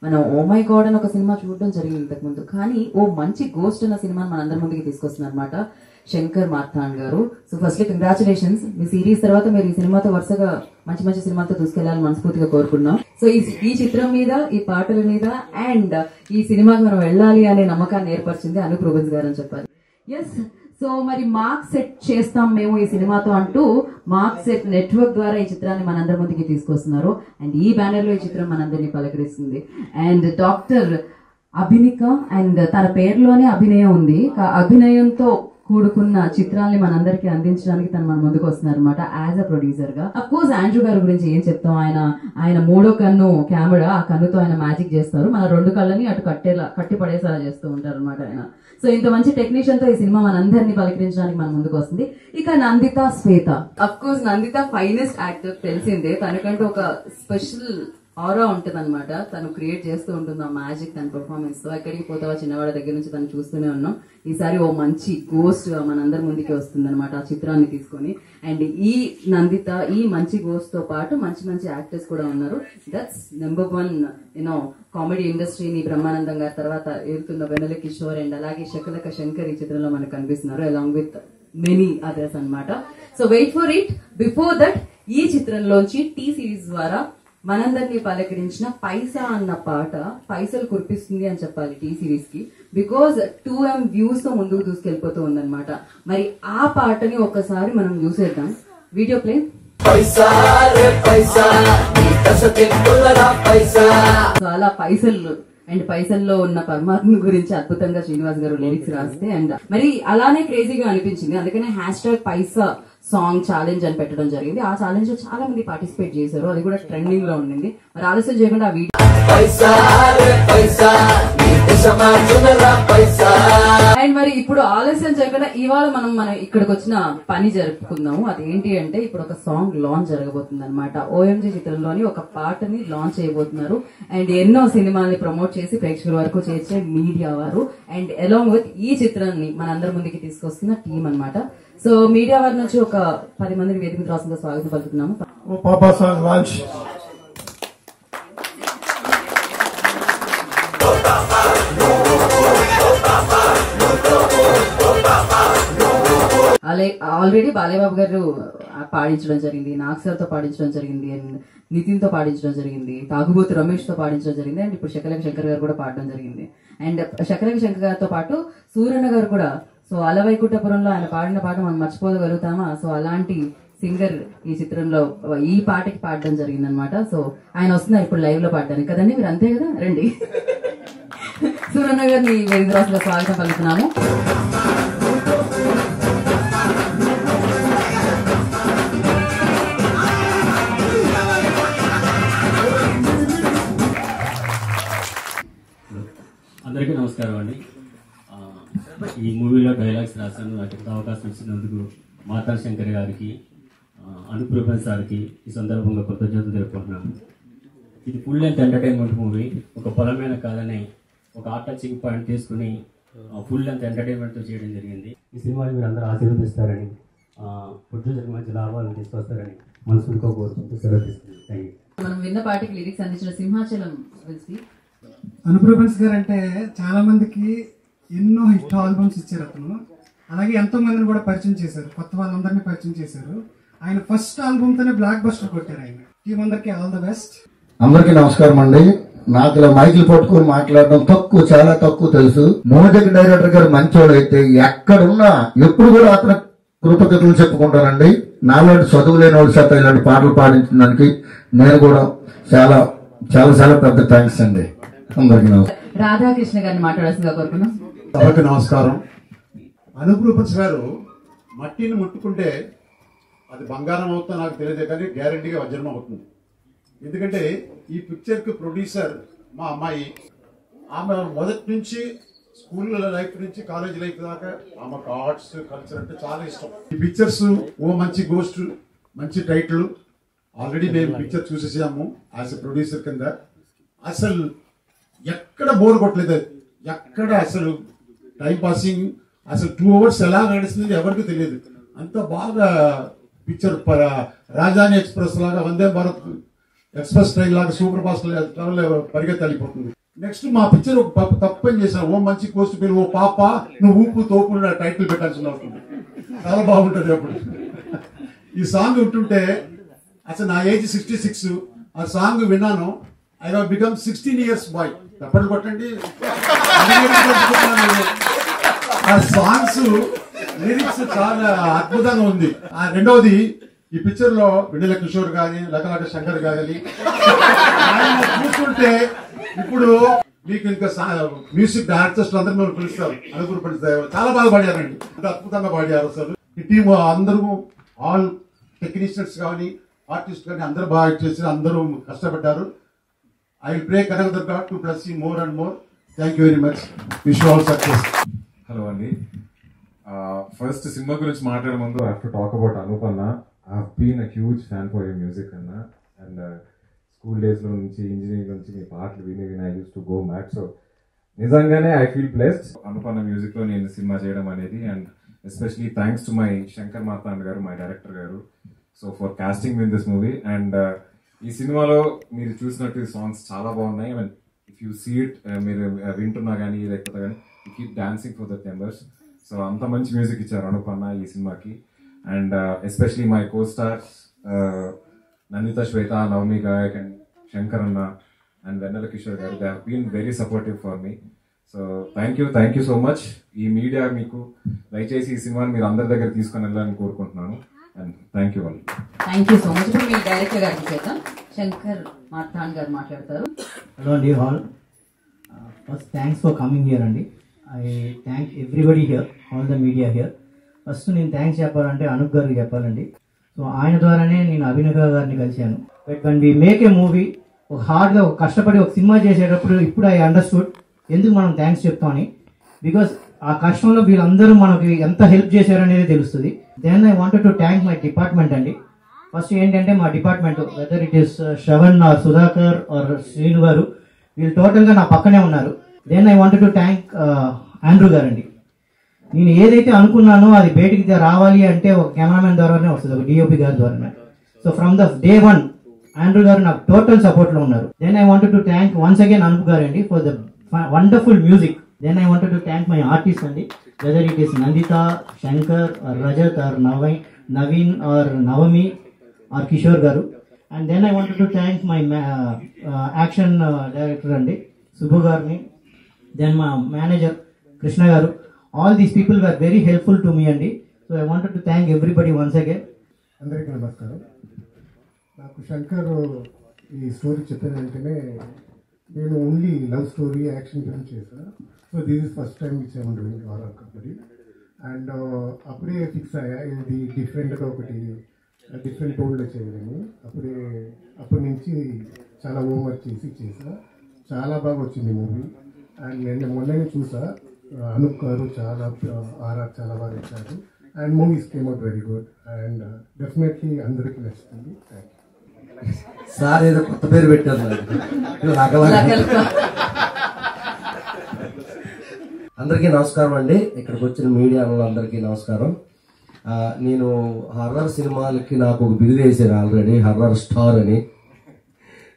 మనం oh my God అని ఒక సినిమా చూడడం జరిగింది ఇంతకు ముందు, కానీ ఓ మంచి గోస్ట్ అన్న సినిమాని మనందరి ముందుకి తీసుకొస్తున్నారు అనమాట శంకర్ మార్తాండ్ గారు. సో ఫస్ట్లీ కంగ్రాచులేషన్స్, మీ సిరీస్ తర్వాత మీరు ఈ సినిమాతో వరుసగా మంచి మంచి సినిమాతో తీసుకెళ్లాలని మనస్ఫూర్తిగా కోరుకున్నాం. సో ఈ చిత్రం మీద, ఈ పాటల మీద అండ్ ఈ సినిమాకి మనం వెళ్ళాలి అనే నమ్మకాన్ని ఏర్పరిచింది అనూప్ రూబెన్స్ గారు అని చెప్పాలి. ఎస్, సో మరి మార్క్ సెట్ చేస్తాం మేము ఈ సినిమాతో అంటూ మార్క్ సెట్ నెట్వర్క్ ద్వారా ఈ చిత్రాన్ని మనందరి ముందుకి తీసుకొస్తున్నారు. అండ్ ఈ బ్యానర్ లో ఈ చిత్రం మనందరినీ పలకరిస్తుంది. అండ్ డాక్టర్ అభినిక, అండ్ తన పేరులోనే అభినయం ఉంది, అభినయంతో కూడుకున్న చిత్రాన్ని మనందరికి అందించడానికి తను మన ముందుకు వస్తున్నారు అనమాట యాజ్ అ ప్రొడ్యూసర్ గా. అఫ్ కోర్స్ ఆండ్రూ గారి గురించి ఏం చెప్తాం, ఆయన మూడో కన్ను కెమెరా, ఆ కన్నుతో ఆయన మ్యాజిక్ చేస్తారు, మన రెండు కళ్ళని అటు కట్టి పడేసేలా చేస్తూ ఉంటారు అనమాట ఆయన. సో ఇంత మంచి టెక్నీషియన్ తో ఈ సినిమా మనందరినీ పలకరించడానికి మన ముందుకు వస్తుంది. ఇక Nandita Shweta, of course Nandita finest actor తెలిసిందే, తనకంటూ ఒక స్పెషల్ ఆరా ఉంటుంది అనమాట, తను క్రియేట్ చేస్తూ ఉంటుంది ఆ మ్యాజిక్ తన పర్ఫార్మెన్స్ తో. ఎక్కడికి పోతావా చిన్నవాడి దగ్గర నుంచి తను చూస్తూనే ఉన్నాం. ఈసారి ఓ మంచి గోస్ట్ మనందరి ముందుకే వస్తుంది అనమాట ఆ చిత్రాన్ని తీసుకొని. అండ్ ఈ నందిత, ఈ మంచి గోస్ట్ తో పాటు మంచి మంచి యాక్టర్స్ కూడా ఉన్నారు. దట్స్ నెంబర్ 1 కామెడీ ఇండస్ట్రీని బ్రహ్మానందం గారి తర్వాత ఏరుతున్న వెన్నెల కిషోర్ అండ్ అలాగే శకలక శంకర్ ఈ చిత్రంలో మనకు కనిపిస్తున్నారు, అలాంగ్ విత్ మెనీ అదర్స్ అనమాట. So wait for it. Before that, ఈ చిత్రంలోంచి టీ సిరీస్ ద్వారా మనందరినీ పలకరించిన పైసా అన్న పాట పైసలు కురిపిస్తుంది అని చెప్పాలి టీ సిరీస్ కి. బికాజ్ 2M వ్యూస్ తో ముందుకు దూసుకెళ్ళిపోతూ ఉందన్నమాట. మరి ఆ పాటని ఒక్కసారి మనం చూసేద్దాం. Video play. చాలా పైసలు అండ్ పైసల్లో ఉన్న పరమాత్మ గురించి అద్భుతంగా శ్రీనివాస్ గారు లిరిక్స్ రాస్తే, అండ్ మరి అలానే క్రేజీగా అనిపించింది. అందుకనే #పైసా సాంగ్ ఛాలెంజ్ అని పెట్టడం జరిగింది. ఆ ఛాలెంజ్ లో చాలా మంది పార్టిసిపేట్ చేశారు, అది కూడా ట్రెండింగ్ లో ఉండింది. మరి ఆలస్యం చేయకుండా ఆ వీడియో అండ్ మరి ఇప్పుడు ఆలస్యం చేయకుండా ఇవాళ మనం ఇక్కడికి వచ్చిన పని జరుపుకుందాము. అదేంటి అంటే ఇప్పుడు ఒక సాంగ్ లాంచ్ జరగబోతుంది అనమాట. OMG చిత్రంలోని ఒక పాటని లాంచ్ చేయబోతున్నారు. అండ్ ఎన్నో సినిమాల్ని ప్రమోట్ చేసి ప్రేక్షకుల వరకు చేర్చే మీడియా వారు, అండ్ అలాంగ్ విత్ ఈ చిత్రాన్ని మనందరి ముందుకి తీసుకొస్తున్న టీం అనమాట. సో మీడియా వారి నుంచి ఒక 10 మందిని వేదిక రాసిన స్వాగతం పలుకుతున్నాము. ఆల్రెడీ బాలయ్యబాబు గారు పాడించడం జరిగింది, నాగ్ సార్ తో పాడించడం జరిగింది, అండ్ నితిన్ తో పాడించడం జరిగింది, తాగుబోతు రమేష్ తో పాడించడం జరిగింది, అండ్ ఇప్పుడు శకలక శంకర్ గారు కూడా పాడడం జరిగింది. అండ్ శకలక శంకర్ గారితో పాటు సూరన్న గారు కూడా, సో అలవైకుంఠపురంలో ఆయన పాడిన పాట మనం మర్చిపోగలుగుతామా? సో అలాంటి సింగర్ ఈ చిత్రంలో ఈ పాటకి పాడడం జరిగింది అనమాట. సో ఆయన వస్తున్నారు ఇప్పుడు లైవ్ లో పాడడానికి కదండి, మీరు అంతే కదా, రండి. సూరన్న గారిని వేదిక రాసులో స్వాగతం పలుకుతున్నాము. అందరికీ నమస్కారం అండి. ఈ మూవీలో డైలాగ్స్ రాశాను, నాకు ఎంత అవకాశం ఇచ్చినందుకు మాతా శంకర్ గారికి, అనూప్ రూబెన్స్ సార్కి ఈ సందర్భంగా కృతజ్ఞతలు తెలుపుకుంటున్నాను. ఇది ఫుల్ లెంత్ ఎంటర్టైన్మెంట్ మూవీ. ఒక పొలమైన కాదని ఒక ఆర్ట్ టచింగ్ పాయింట్ తీసుకుని ఫుల్ లెంత్ ఎంటర్టైన్మెంట్తో చేయడం జరిగింది. ఈ సినిమాని మీరు అందరూ ఆశీర్వదిస్తారని, ప్రొడ్యూసర్కి మంచి లాభాలను తీసుకొస్తారని మనసుతో కోరుకుంటూ సెలవు తీసుకుంటాను. Thank you. మనం విన్న పాటకి లిరిక్స్ అందించిన సింహాచలం అనూప్ రూబెన్స్ గారు అంటే చాలా మందికి ఎన్నో హిట్ ఆల్బమ్స్ ఇచ్చారు అతను. అలాగే ఎంతో మందిని కూడా పరిచయం చేశారు, కొత్త వాళ్ళందరినీ పరిచయం చేశారు. ఆయన ఫస్ట్ ఆల్బమ్ తోనే బ్లాక్ బస్టర్ కొట్టారు. ఆయన టీం అందరికి ఆల్ ద బెస్ట్. అందరికీ నమస్కారం అండి. నాకు ఇలా మైకులు పట్టుకుని మాట్లాడడం తక్కువ, చాలా తక్కువ తెలుసు. మ్యూజిక్ డైరెక్టర్ గారు మంచోడు అయితే ఎక్కడున్నా ఎప్పుడు కూడా అతను కృతజ్ఞతలు చెప్పుకుంటానండి. నాలాంటి చదువు లేని వాళ్ళ చేత ఇలాంటి పాటలు పాడించిన దానికి నేను కూడా చాలా చాలా చాలా పెద్ద థ్యాంక్స్ అండి. అందరికీ నమస్కారం. రాధాకృష్ణ గారిని మాట్లాడాల్సిందిగా కోరుకున్నాం. అందరికీ నమస్కారం. అనూప్ రూబెన్స్ గారు మట్టిని ముట్టుకుంటే అది బంగారం అవుతుందో నాకు తెలియదు, కానీ గ్యారంటీగా వజ్రం అవుతుంది. ఎందుకంటే ఈ పిక్చర్కి ప్రొడ్యూసర్ మా అమ్మాయి. ఆమె మొదటి నుంచి స్కూల్ లైఫ్ నుంచి కాలేజ్ లైఫ్ దాకా ఆమెకు ఆర్ట్స్ కల్చర్ అంటే చాలా ఇష్టం. ఈ పిక్చర్స్ ఓ మంచి గోస్ట్, మంచి టైటిల్. ఆల్రెడీ మేము పిక్చర్ చూసేసాము యాజ్ ఎ ప్రొడ్యూసర్ కింద. అసలు ఎక్కడ బోర్ కొట్టలేదు, ఎక్కడ అసలు టైం పాసింగ్. అసలు 2 hours ఎలా నడిచింది ఎవరికి తెలియదు. అంత బాగా పిక్చర్. రాజధాని ఎక్స్ప్రెస్ లాగా, వందే భారత్ ఎక్స్ప్రెస్ ట్రైన్ లాగా సూపర్ ఫాస్ట్ ట్రావెల్ పరిగెత్తి వెళ్ళిపోతుంది. నెక్స్ట్ మా పిక్చర్ ఒక తప్పు పని చేశాను. ఓ మంచి కోస్ట్ పేరు ఓ పాప నువ్వు ఊపు తోపు టైటిల్ పెట్టాల్సిన అవసరం చాలా బాగుంటుంది. అప్పుడు ఈ సాంగ్ ఉంటుంటే అసలు నా ఏజ్ 66, ఆ సాంగ్ విన్నాను. I have become 16 years boy. తప్పట్లు కొట్టండి. ఆ సాంగ్స్ లిరిక్స్ చాలా అద్భుతంగా ఉంది. రెండవది ఈ పిక్చర్ లో వెన్నెల కిషోర్ గాని లకలక శంకర్ గాని చూస్తుంటే ఇప్పుడు మీకు ఇంకా మ్యూజిక్ డైరెక్టర్స్ అందరూ మీరు పిలుస్తారు, అనుకుని పిలుస్తారు. చాలా బాగా పాడారండి, అంత అద్భుతంగా పాడారు. అసలు ఈ టీమ్ అందరూ ఆల్ టెక్నీషియన్స్ కానీ ఆర్టిస్ట్ కానీ అందరూ బాగా యాక్ట్ చేసి అందరూ కష్టపడ్డారు. I will pray Kanakadurga god to bless you more and more. Thank you very much. Wish all success. Hello అండి. ఫస్ట్ సినిమా గురించి మాట్లాడే ముందు I have to talk about Anup అన్న. I have been a huge fan for your music అన్న. And school డేస్లో నుంచి engineering నుంచి మీ పాటలు విని I use to go mad. So నిజంగానే ఐ ఫీల్ బ్లెస్డ్ అనూప్ అన్న మ్యూజిక్లో నేను సినిమా చేయడం అనేది. And especially thanks to my Shankar Marthand గారు, మై డైరెక్టర్ గారు, so for casting in this movie. And ఈ సినిమాలో మీరు చూసినట్టు సాంగ్స్ చాలా బాగున్నాయి. And if you see it, మీరు వింటున్నా కానీ లేకపోతే కానీ you keep dancing for that numbers. So అంత మంచి మ్యూజిక్ ఇచ్చారు అనూప్ అన్న ఈ సినిమాకి. And especially my co stars Nandita, Shweta, Navami Gayak and Shankar అన్న అండ్ వెన్నెల కిషోర్ గారు, they have been very supportive for me. So thank you so much. ఈ మీడియా మీకు దయచేసి ఈ సినిమాని మీరు అందరి దగ్గర తీసుకొని వెళ్ళాలని కోరుకుంటున్నాను. And thank you all. Thank you so much. ఇప్పుడు మీ డైరెక్టర్ గారికి చేద్దాం. శంకర్ మార్తాండ్ గారు మాట్లాడతారు. హలో అండి all. First thanks for coming here అండి. I thank everybody here, all the media here. First నేను థ్యాంక్స్ చెప్పాలంటే అనూప్ గారికి చెప్పాలండి. సో ఆయన ద్వారానే నేను అభినవ్ గారిని కలిశాను. But when we make a movie, ఒక హార్డ్గా ఒక కష్టపడి ఒక సినిమా చేసేటప్పుడు ఇప్పుడు ఐ అండర్స్టూడ్ ఎందుకు మనం థ్యాంక్స్ చెప్తామని. బికాస్ ఆ కష్టంలో వీళ్ళందరూ మనకి ఎంత హెల్ప్ చేశారనేది తెలుస్తుంది. Then I wanted to thank my department అండి. ఫస్ట్ ఏంటంటే మా department, whether it is Shravan or Sudhakar or Srinu గారు, వీళ్ళు టోటల్గా నా పక్కనే ఉన్నారు. Then I wanted to thank Andrew గారండి. నేను ఏదైతే అనుకున్నానో అది బయటికి రావాలి అంటే ఒక కెమెరామెన్ ద్వారానే వస్తుంది, ఒక డిఓపి గారి ద్వారానే. So from the day one Andrew గారు నాకు టోటల్ సపోర్ట్లో ఉన్నారు. Then I wanted to thank once again Anoop గారు అండి for the wonderful music. Then I wanted to thank my artists and whether it is Nandita, Shankar or Rajat or Naveen or Navami or Kishore Garu. And then I wanted to thank my action director and Subbu Garni. Then my manager Krishna Garu. All these people were very helpful to me and so I wanted to thank everybody once again. అందరికీ నమస్కారం. నాకు శంకర్ ఈ story చెప్పిన వెంటనే నేను only love story action film చేశాను. So this is first time which I'm doing horror company. And అప్పుడే fix అయ్యా ఇది డిఫరెంట్గా ఒకటి డిఫరెంట్ టోన్లో చేయాలని. అప్పటి నుంచి చాలా హోంవర్క్ చేసా. చాలా బాగా వచ్చింది మూవీ. అండ్ నేను మొన్ననే చూసా, అనూప్ గారు చాలా ఆర్ఆర్ చాలా బాగా ఇచ్చారు. And movies came out very good and definitely అందరికీ నచ్చుతుంది. Thank you. సార్ ఏదో కొత్త పేరు పెట్టారు. అందరికీ నమస్కారం అండి. ఇక్కడికి వచ్చిన మీడియా అందరికీ నమస్కారం. నేను హర్రర్ సినిమాలకి నాకు ఒక బిరుదు వేసాను ఆల్రెడీ, హర్రర్ స్టార్ అని.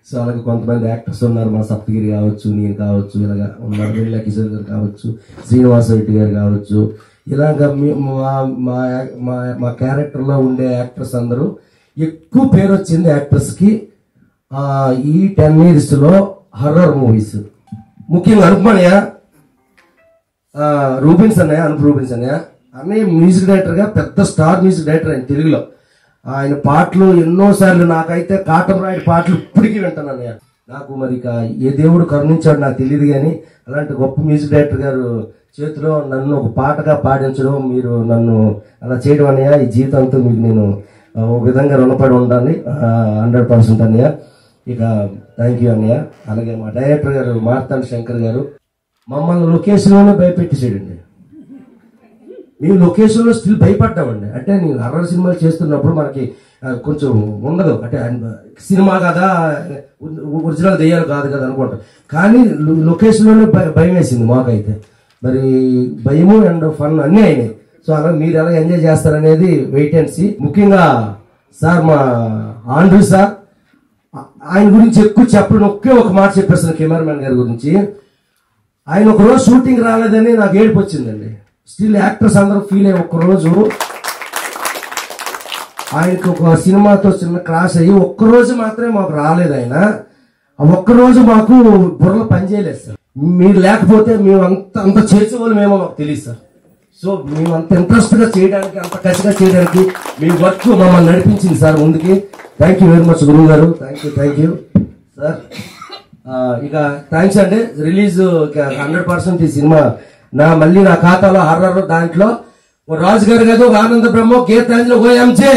సో అలాగే కొంతమంది యాక్టర్స్ ఉన్నారు, మా సప్తగిరి కావచ్చు, నేను కావచ్చు, ఇలాగా ఉన్నారు, వెన్నెల కిషోర్ గారు కావచ్చు, శ్రీనివాస రెడ్డి గారు కావచ్చు. ఇలాగా మా క్యారెక్టర్లో ఉండే యాక్టర్స్ అందరూ ఎక్కువ పేరు వచ్చింది యాక్టర్స్కి ఈ 10 yearsలో హర్రర్ మూవీస్. ముఖ్యంగా అనుపమయ్య, రూబిన్స్ అన్నయ్య, అనుప్ రూబిన్స్ అన్నయ్య మ్యూజిక్ డైరెక్టర్గా పెద్ద స్టార్ మ్యూజిక్ డైరెక్టర్ ఆయన తెలుగులో. ఆయన పాటలు ఎన్నోసార్లు, నాకైతే కాటమరాయుడు పాటలు ఇప్పటికీ వింటాను అన్నయ్య. నాకు మరి ఏ దేవుడు కరుణించాడు నాకు తెలియదు, కానీ అలాంటి గొప్ప మ్యూజిక్ డైరెక్టర్ గారు చేతిలో నన్ను ఒక పాటగా పాడించడం, మీరు నన్ను అలా చేయడం అన్నయ్య, ఈ జీవితంతో మీకు నేను ఒక విధంగా రుణపడి ఉండాలి 100% అన్నయ్య. ఇక థ్యాంక్ యూ అన్నయ్య. అలాగే మా డైరెక్టర్ గారు మార్తాండ్ శంకర్ గారు మమ్మల్ని లొకేషన్లోనే భయపెట్టేసాడండి. మేము లొకేషన్లో స్టిల్ భయపడ్డామండి. అంటే నేను హర్రర్ సినిమాలు చేస్తున్నప్పుడు మనకి కొంచెం ఉండదు, అంటే సినిమా కదా, ఒరిజినల్ దెయ్యాలు కాదు కదా అనుకుంటాం. కానీ లొకేషన్లోనే భయం వేసింది మాకైతే. మరి భయము అండ్ ఫన్ అన్నీ అయినాయి. సో అలా మీరు ఎలా ఎంజాయ్ చేస్తారనేది వెయిట్ అండ్ సీ. ముఖ్యంగా సార్ మా ఆండ్రూ సార్, ఆయన గురించి ఎక్కువ చెప్పడం ఒకే ఒక మాట చెప్పేస్తాను కెమెరామెన్ గారి గురించి. ఆయన ఒకరోజు షూటింగ్ రాలేదని నాకు ఏడుపు వచ్చిందండి. స్టిల్ యాక్టర్స్ అందరూ ఫీల్ అయ్యి ఒక్కరోజు ఆయనకు ఒక సినిమాతో చిన్న క్లాస్ అయ్యి ఒక్కరోజు మాత్రమే మాకు రాలేదు ఆయన. ఆ ఒక్కరోజు మాకు బుర్రలో పనిచేయలేదు సార్. మీరు లేకపోతే మేము అంత చేసేవాళ్ళమేమో మాకు తెలియదు సార్. సో మేము అంత ఇంట్రెస్ట్గా చేయడానికి, అంత కసిగా చేయడానికి మీ వర్క్ మమ్మల్ని నడిపించింది సార్ ముందుకి. థ్యాంక్ యూ వెరీ మచ్ గురువు గారు. Thank you sir. ఇక థ్యాంక్స్ అండి. రిలీజ్ 100% ఈ సినిమా మళ్ళీ నా ఖాతాలో హర్రర్ దాంట్లో రాజు గారు కదా, ఒక ఆనంద బ్రహ్మ, గీతాంజలి, ఓఎంజే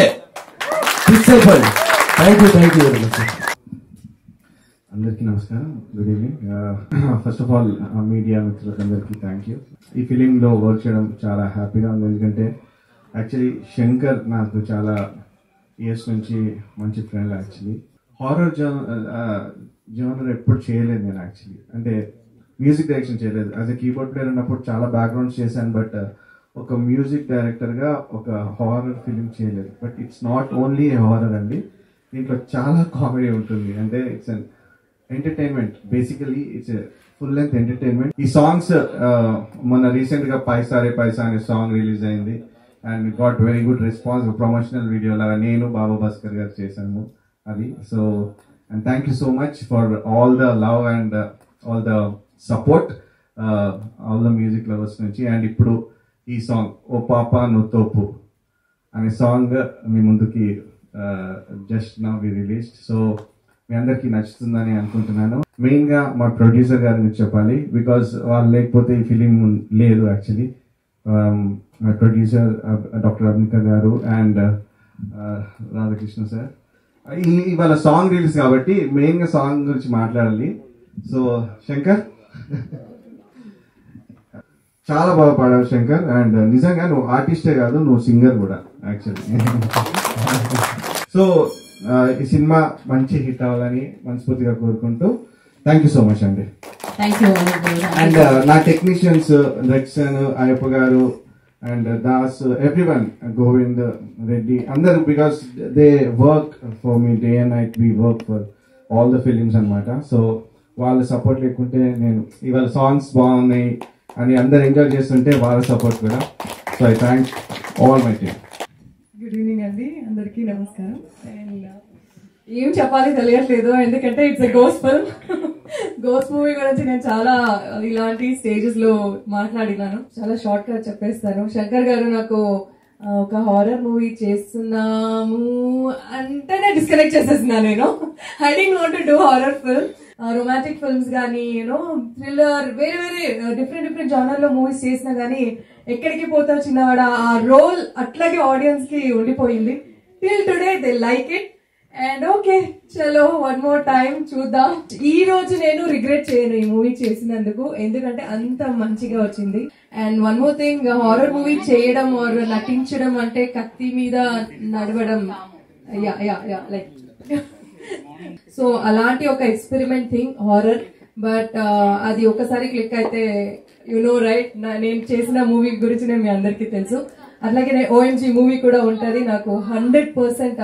ఫిక్స్ అయిపోయింది. Thank you very much. అందరికీ నమస్కారం, good evening. First of all media మిత్రులందరికీ థ్యాంక్ యూ. ఈ ఫిలింలో వర్క్ చేయడం చాలా హ్యాపీగా ఉంది. ఎందుకంటే యాక్చువల్లీ శంకర్ నాకు చాలా ఇయర్స్ నుంచి మంచి ఫ్రెండ్. యాక్చువల్లీ హారర్ జోనర్ ఎప్పుడు చేయలేదు నేను. యాక్చువల్లీ అంటే మ్యూజిక్ డైరెక్షన్ చేయలేదు. యాజ్ ఎ కీబోర్డ్ ప్లేయర్ ఉన్నప్పుడు చాలా బ్యాక్గ్రౌండ్స్ చేశాను, బట్ ఒక మ్యూజిక్ డైరెక్టర్గా ఒక హారర్ ఫిలిం చేయలేదు. But it's not only A horror అండి, దీంట్లో చాలా కామెడీ ఉంటుంది. అంటే it's an entertainment, basically it's full length entertainment. ఈ సాంగ్స్ మొన్న రీసెంట్ గా పైసారే పైసా అనే సాంగ్ రిలీజ్ అయింది and got very good response. Promotional video లాగా నేను బాబా భాస్కర్ గారు చేశాము అది. So and thank you so much for all the love and all the support, all the music lovers నుంచి. అండ్ ఇప్పుడు ఈ సాంగ్ ఓ పాపా నువ్వు తోపు అనే సాంగ్ మీ ముందుకి just now we released. So మీ అందరికీ నచ్చుతుందని అనుకుంటున్నాను. మెయిన్ గా మా ప్రొడ్యూసర్ గారిని చెప్పాలి, బికాస్ వాళ్ళు లేకపోతే ఈ ఫిలిం లేదు. యాక్చువల్లీ మా ప్రొడ్యూసర్ డాక్టర్ అబ్నిక గారు అండ్ రాధాకృష్ణ సార్. ఇవాళ సాంగ్ రిలీజ్ కాబట్టి మెయిన్ గా సాంగ్ గురించి మాట్లాడాలి. సో శంకర్ చాలా బాగా పాడావు శంకర్. అండ్ నిజంగా నువ్వు ఆర్టిస్టే కాదు, నువ్వు సింగర్ కూడా యాక్చువల్లీ. సో ఈ సినిమా మంచి హిట్ అవ్వాలని మనస్ఫూర్తిగా కోరుకుంటూ థ్యాంక్ యూ సో మచ్ అండి. అండ్ నా టెక్నీషియన్స్ దర్శన్, అయ్యప్ప గారు అండ్ దాస్, ఎవ్రీవన్, గోవింద్ రెడ్డి, అందరూ, because they work for me day and night. We work for all the films అనమాట. సో వాళ్ళ సపోర్ట్ లేకుంటే నేను ఇవాళ సాంగ్స్ బాగున్నాయి అని అందరు ఎంజాయ్ చేస్తుంటే వాళ్ళ సపోర్ట్ కూడా. So I thank all my team. Good evening అండి, అందరికీ నమస్కారం. అండ్ ఏం చెప్పాలి తెలియట్లేదు, ఎందుకంటే it's a ghost film. Ghost movie గురించి నేను చాలా ఇలాంటి స్టేజెస్ లో మాట్లాడినాను. చాలా షార్ట్ గా చెప్పేస్తాను. శంకర్ గారు నాకు ఒక హారర్ మూవీ చేస్తున్నాము అంటేనే డిస్కనెక్ట్ చేసేస్తున్నా నేను. I don't want to do horror film. Romantic films కానీ, యూనో థ్రిల్లర్, వేరే డిఫరెంట్ జానర్ లో మూవీస్ చేసినా గానీ ఎక్కడికి పోతావు చిన్నవాడ ఆ రోల్ అట్లాగే ఆడియన్స్ కి ఉండిపోయింది. Till today they like it. And okay, చలో వన్ మోర్ టైం చూద్దాం. ఈ రోజు నేను రిగ్రెట్ చేయను ఈ మూవీ చేసినందుకు, ఎందుకంటే అంత మంచిగా వచ్చింది. And one more thing, horror movie చేయడం ఆర్ నటించడం అంటే కత్తి మీద నడవడం, లైక్ సో అలాంటి ఒక ఎక్స్పెరిమెంట్ థింగ్ హారర్. బట్ అది ఒకసారి క్లిక్ అయితే యు నో రైట్, నేను చేసిన మూవీ గురించి నేను మీ అందరికీ తెలుసు. అట్లాగే ఓఎంజీ మూవీ కూడా ఉంటది. నాకు 100%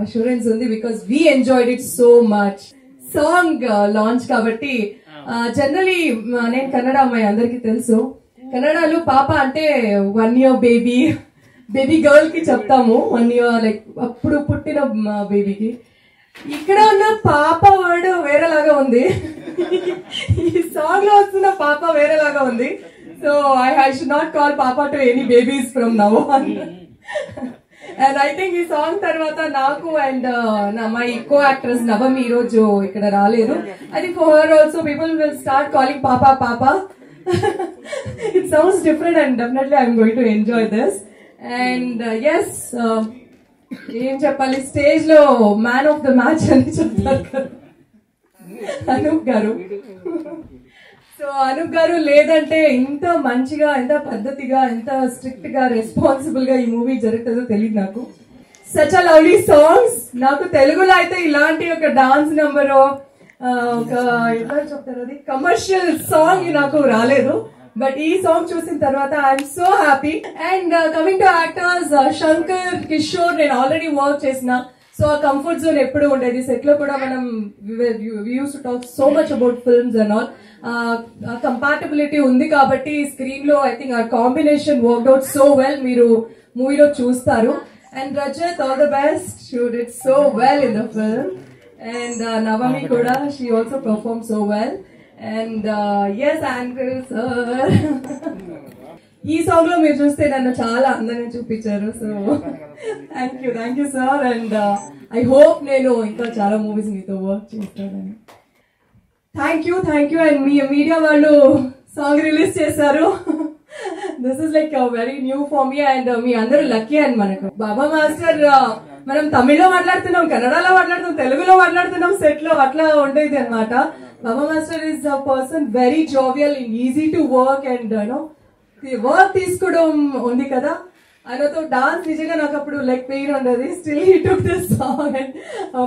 అష్యూరెన్స్ ఉంది, because we enjoyed it so much. Song launch కాబట్టి జనరలీ నేను కన్నడ అమ్మాయి, అందరికీ తెలుసు. కన్నడలో పాప అంటే 1 year బేబీ గర్ల్ కి చెప్తాము. 1 year లైక్ అప్పుడు పుట్టిన బేబీకి. ఇక్కడ ఉన్న పాప వర్డ్ వేరేలాగా ఉంది, ఈ సాంగ్ లో వస్తున్న పాప వేరేలాగా ఉంది. So I should not call Papa to any babies from now on. And I think ఈ సాంగ్ తర్వాత నాకు and my co actress Navami ఈ రోజు ఇక్కడ రాలేదు. I think for her also people will start calling Papa. It sounds different and definitely I'm going to enjoy this. And yes, ఏం చెప్పాలి, stage లో మ్యాన్ ఆఫ్ ద మ్యాచ్ అని చెప్తారు కదా అనూప్ గారు. సో అనూప్ గారు లేదంటే ఇంత మంచిగా, ఎంత పద్ధతిగా, ఎంత స్ట్రిక్ట్ గా, రెస్పాన్సిబుల్ గా ఈ మూవీ జరుగుతుందో తెలియదు నాకు. Such a lovely songs. నాకు తెలుగులో అయితే ఇలాంటి ఒక డాన్స్ నెంబర్, ఒక ఎలా చెప్తారు అది, కమర్షియల్ సాంగ్ నాకు రాలేదు. బట్ ఈ సాంగ్ చూసిన తర్వాత I'm so happy. And coming to actors, Shankar, Kishore నేను ఆల్రెడీ వర్క్ చేసిన, సో ఆ కంఫర్ట్ జోన్ ఎప్పుడు ఉండేది. సెట్ లో కూడా మనం use to talk so much about films and all. Compatibility ఉంది కాబట్టి స్క్రీన్ లో ఐ థింక్ ఆ combination worked out so well. మీరు మూవీలో చూస్తారు. And Rajat, all the best. She did so well in the film. And Navami కూడా, she also perform so well. And S Andrew sir, ఈ song లో మీరు చూస్తే నన్ను చాలా అందంగా చూపించారు. So thank you sir. And I hope నేను ఇంకా చాలా మూవీస్ మీతో వర్క్ చేస్తానని. Thank you. అండ్ మీ మీడియా వాళ్ళు సాంగ్ రిలీజ్ చేశారు. This is like very new for me. And మీ అందరూ లక్కీ. అండ్ మనకు బాబా మాస్టర్ మనం తమిళ్లో మాట్లాడుతున్నాం, కన్నడలో మాట్లాడుతున్నాం, తెలుగులో మాట్లాడుతున్నాం సెట్ లో, అట్లా ఉండేది అనమాట. Baba master is a person very jovial and easy to work. And work తీసుకోవడం ఉంది కదా, ఆయనతో డాన్స్ నిజంగా నాకు అప్పుడు లైక్ పెయిన్ ఉండేది. Still he took this song and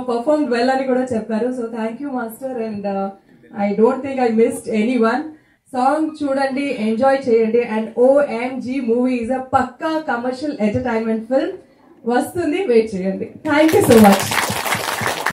perform well అని కూడా చెప్పారు. So thank you master. And I don't think I missed any one. Song చూడండి, ఎంజాయ్ చేయండి. And OMG movie is a పక్కా కమర్షియల్ ఎంటర్టైన్మెంట్ ఫిల్మ్. వస్తుంది, wait చేయండి. Thank you so much.